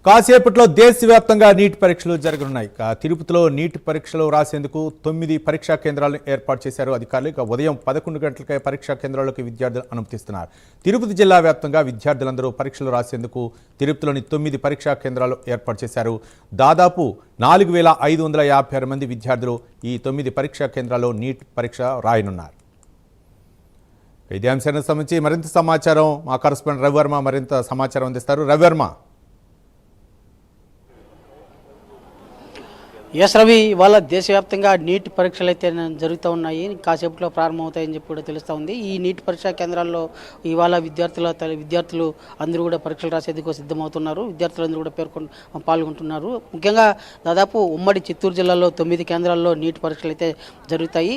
కాసేపట్లో దేశవ్యాప్తంగా నీట్ పరీక్షలు జరగనున్నాయి. తిరుపతిలో నీట్ పరీక్షలు రాసేందుకు 9 పరీక్షా కేంద్రాలను ఏర్పాటు చేశారు అధికారులు. ఇక ఉదయం 11 గంటలకే పరీక్షా కేంద్రాల్లోకి విద్యార్థులు అనుమతిస్తున్నారు. తిరుపతి జిల్లా వ్యాప్తంగా విద్యార్థులందరూ పరీక్షలు రాసేందుకు తిరుపతిలోని 9 పరీక్షా కేంద్రాలు ఏర్పాటు చేశారు. దాదాపు 4556 మంది విద్యార్థులు ఈ 9 పరీక్షా కేంద్రాల్లో నీట్ పరీక్ష రాయనున్నారు. ఇదే అంశానికి సంబంధించి మరింత సమాచారం మా కరెస్పాండెంట్ రవివర్మ మరింత సమాచారం అందిస్తారు. రవివర్మ. ఎస్ రవి, ఇవాళ దేశవ్యాప్తంగా నీట్ పరీక్షలు అయితే జరుగుతూ ఉన్నాయి. కాసేపట్లో ప్రారంభమవుతాయని చెప్పి కూడా తెలుస్తూ ఉంది. ఈ నీట్ పరీక్షా కేంద్రాల్లో ఇవాళ విద్యార్థులు అందరూ కూడా పరీక్షలు రాసేందుకు సిద్ధమవుతున్నారు. విద్యార్థులందరూ కూడా పాల్గొంటున్నారు. ముఖ్యంగా దాదాపు ఉమ్మడి చిత్తూరు జిల్లాలో 9 కేంద్రాల్లో నీట్ పరీక్షలు అయితే జరుగుతాయి.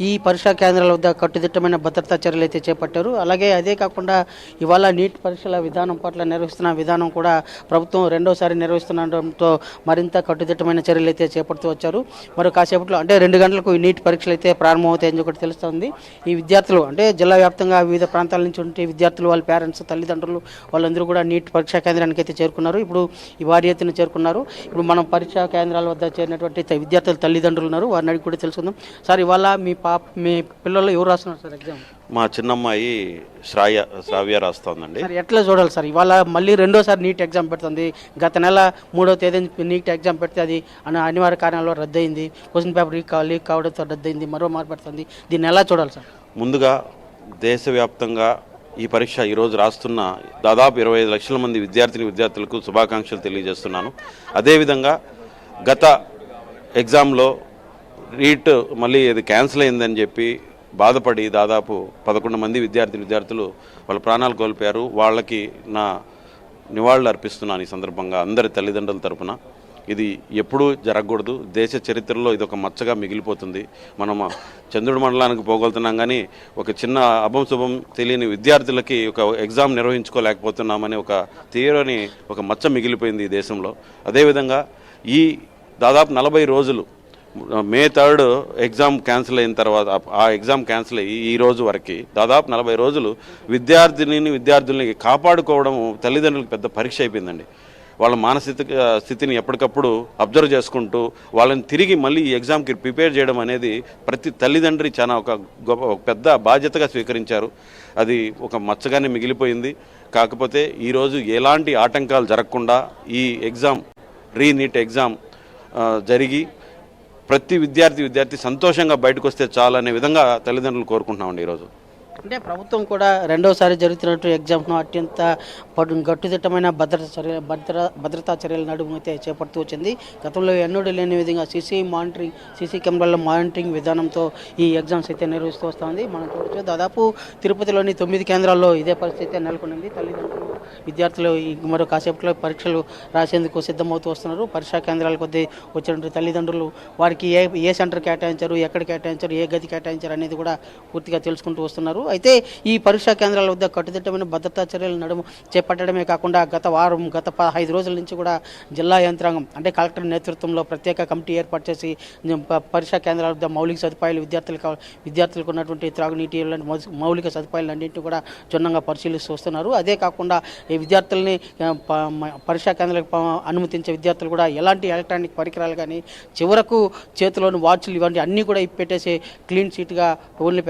ఈ పరీక్షా కేంద్రాల వద్ద కట్టుదిట్టమైన భద్రతా చర్యలు అయితే చేపట్టారు. అలాగే అదే కాకుండా ఇవాళ నీట్ పరీక్షల విధానం పట్ల నిర్వహిస్తున్న విధానం కూడా ప్రభుత్వం రెండోసారి నిర్వహిస్తుండటంతో మరింత కట్టుదిట్టమైన చర్యలు అయితే చేపడుతూ వచ్చారు. మరో కాసేపట్లో అంటే 2 గంటలకు ఈ నీట్ పరీక్షలు అయితే ప్రారంభమవుతాయని కూడా తెలుస్తుంది. ఈ విద్యార్థులు అంటే జిల్లా వ్యాప్తంగా వివిధ ప్రాంతాల నుంచి ఉంటే విద్యార్థులు, వాళ్ళ పేరెంట్స్, తల్లిదండ్రులు వాళ్ళందరూ కూడా నీట్ పరీక్షా కేంద్రానికి అయితే చేరుకున్నారు. ఇప్పుడు ఈ వారి ఎత్తున చేరుకున్నారు. ఇప్పుడు మనం పరీక్షా కేంద్రాల వద్ద చేరినటువంటి విద్యార్థుల తల్లిదండ్రులు ఉన్నారు. వారిని అడిగి కూడా తెలుసుకుందాం. సార్, ఇవాళ మీ పిల్లలు ఎవరు రాస్తున్నారు సార్ ఎగ్జామ్? మా చిన్నమ్మాయి శ్రావ్య రాస్తుందండి. సార్, ఎట్లా చూడాలి సార్? ఇవాళ మళ్ళీ రెండోసారి నీట్ ఎగ్జామ్ పెడుతుంది. గత నెల 3వ తేదీ నీట్ ఎగ్జామ్ పెడితే అది అనివార్య కారణాల్లో రద్దయింది. క్వశ్చన్ పేపర్ లీక్ కావడంతో రద్దయింది. మరో మార్పు పెడుతుంది. దీన్ని ఎలా చూడాలి సార్? ముందుగా దేశవ్యాప్తంగా ఈ పరీక్ష ఈరోజు రాస్తున్న దాదాపు 25 లక్షల మంది విద్యార్థులకు శుభాకాంక్షలు తెలియజేస్తున్నాను. అదేవిధంగా గత ఎగ్జామ్లో నీట్ మళ్ళీ ఇది క్యాన్సిల్ అయిందని చెప్పి బాధపడి దాదాపు 11 మంది విద్యార్థులు వాళ్ళ ప్రాణాలు కోల్పోయారు. వాళ్ళకి నా నివాళులు అర్పిస్తున్నాను ఈ సందర్భంగా అందరి తల్లిదండ్రుల తరపున. ఇది ఎప్పుడూ జరగకూడదు. దేశ చరిత్రలో ఇది ఒక మచ్చగా మిగిలిపోతుంది. మనం చంద్రుడి మండలానికి పోగలుగుతున్నాం కానీ ఒక చిన్న అభంశుభం తెలియని విద్యార్థులకి ఒక ఎగ్జామ్ నిర్వహించుకోలేకపోతున్నామని ఒక తీరని ఒక మచ్చ మిగిలిపోయింది ఈ దేశంలో. అదేవిధంగా ఈ దాదాపు 40 రోజులు మే 3 ఎగ్జామ్ క్యాన్సిల్ అయిన తర్వాత ఆ ఎగ్జామ్ క్యాన్సిల్ అయ్యి ఈ రోజు వరకు దాదాపు 40 రోజులు విద్యార్థుల్ని కాపాడుకోవడం తల్లిదండ్రులకు పెద్ద పరీక్ష అయిపోయిందండి. వాళ్ళ మానసిక స్థితిని ఎప్పటికప్పుడు అబ్జర్వ్ చేసుకుంటూ వాళ్ళని తిరిగి మళ్ళీ ఈ ఎగ్జామ్కి ప్రిపేర్ చేయడం అనేది ప్రతి తల్లిదండ్రి చాలా ఒక పెద్ద బాధ్యతగా స్వీకరించారు. అది ఒక మచ్చగానే మిగిలిపోయింది. కాకపోతే ఈరోజు ఎలాంటి ఆటంకాలు జరగకుండా ఈ ఎగ్జామ్ నీట్ ఎగ్జామ్ జరిగి ప్రతి విద్యార్థి సంతోషంగా బయటకు వస్తే చాలనే విధంగా తల్లిదండ్రులు కోరుకుంటున్నామండి ఈరోజు. అంటే ప్రభుత్వం కూడా రెండోసారి జరుగుతున్నట్టు ఎగ్జామ్ను అత్యంత గట్టుదిట్టమైన భద్రతా చర్యల నడుము అయితే చేపడుతూ వచ్చింది. గతంలో ఎన్నడూ లేని విధంగా సీసీ కెమెరాల మానిటరింగ్ విధానంతో ఈ ఎగ్జామ్స్ అయితే నిర్వహిస్తూ వస్తుంది. మనం చూడవచ్చు దాదాపు తిరుపతిలోని 9 కేంద్రాల్లో ఇదే పరిస్థితి నెలకొనింది. తల్లిదండ్రులు, విద్యార్థులు మరో కాసేపట్లో పరీక్షలు రాసేందుకు సిద్ధమవుతూ వస్తున్నారు. పరీక్షా కేంద్రాల కొద్దీ వచ్చినటువంటి తల్లిదండ్రులు వారికి ఏ సెంటర్ కేటాయించారు, ఎక్కడ కేటాయించారు, ఏ గది కేటాయించారు అనేది కూడా పూర్తిగా తెలుసుకుంటూ వస్తున్నారు. అయితే ఈ పరీక్షా కేంద్రాల వద్ద కట్టుదిట్టమైన భద్రతా చర్యల నడుము చేపట్టడమే కాకుండా గత 15 రోజుల నుంచి కూడా జిల్లా యంత్రాంగం అంటే కలెక్టర్ నేతృత్వంలో ప్రత్యేక కమిటీ ఏర్పాటు చేసి పరీక్షా కేంద్రాల వద్ద మౌలిక సదుపాయాలు విద్యార్థులకు ఉన్నటువంటి త్రాగునీటి మౌలిక సదుపాయాలన్నింటినీ కూడా క్షుణ్ణంగా పరిశీలిస్తూ వస్తున్నారు. అదే కాకుండా ఈ విద్యార్థుల్ని పరీక్షా కేంద్రాలకు అనుమతించే విద్యార్థులు కూడా ఎలాంటి ఎలక్ట్రానిక్ పరికరాలు కానీ చివరకు చేతిలోని వాచ్లు ఇవన్నీ అన్నీ కూడా పెట్టేసి క్లీన్ షీట్గా ఓన్లీ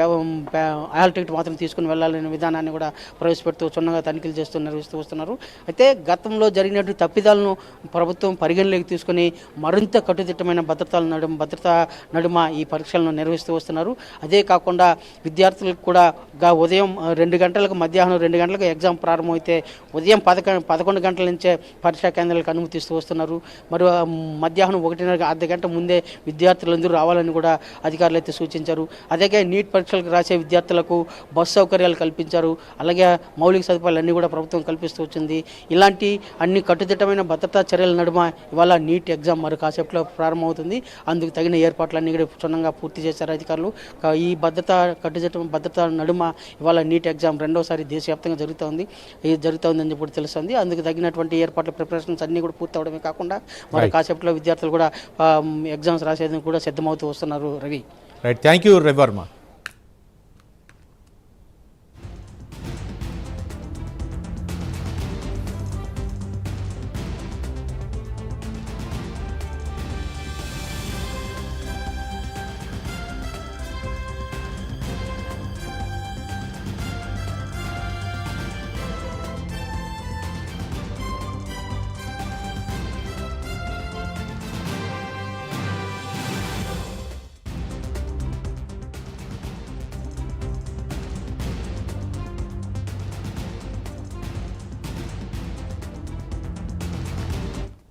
హాల్ టికెట్ మాత్రం తీసుకుని వెళ్ళాలనే విధానాన్ని కూడా ప్రవేశపెడుతూ క్షుణ్ణంగా తనిఖీలు నిర్వహిస్తూ వస్తున్నారు. అయితే గతంలో జరిగినటువంటి తప్పిదాలను ప్రభుత్వం పరిగణలోకి తీసుకుని మరింత కట్టుదిట్టమైన భద్రతా నడుమ ఈ పరీక్షలను నిర్వహిస్తూ వస్తున్నారు. అదే కాకుండా విద్యార్థులకు కూడా ఉదయం 2 గంటలకు మధ్యాహ్నం 2 గంటలకు ఎగ్జామ్ ప్రారంభమైతే ఉదయం 11 గంటల నుంచే పరీక్షా కేంద్రాలకు అనుమతిస్తూ వస్తున్నారు. మరి మధ్యాహ్నం 1:30 అర్ధ గంట ముందే విద్యార్థులందరూ రావాలని కూడా అధికారులు అయితే సూచించారు. అదే నీట్ పరీక్షలకు రాసే విద్యార్థులకు బస్సు సౌకర్యాలు కల్పించారు. అలాగే మౌలిక సదుపాయాలు అన్నీ కూడా ప్రభుత్వం కల్పిస్తూ వచ్చింది. ఇలాంటి అన్ని కట్టుదిట్టమైన భద్రతా చర్యల నడుమ ఇవాళ నీట్ ఎగ్జామ్ మరి కాసేపులో ప్రారంభమవుతుంది. అందుకు తగిన ఏర్పాట్లన్నీ కూడా క్షుణ్ణంగా పూర్తి చేశారు అధికారులు. ఈ భద్రతా నడుమ ఇవాళ నీట్ ఎగ్జామ్ రెండోసారి దేశవ్యాప్తంగా జరుగుతుందని చెప్పి తెలుస్తుంది. అందుకు తగినటువంటి ఏర్పాట్ల ప్రిపరేషన్స్ అన్నీ కూడా పూర్తి అవడమే కాకుండా మరి కాసేపులో విద్యార్థులు కూడా ఎగ్జామ్స్ రాసేందుకు కూడా సిద్ధమవుతూ వస్తున్నారు. Ravi, right, thank you Ravi Varma.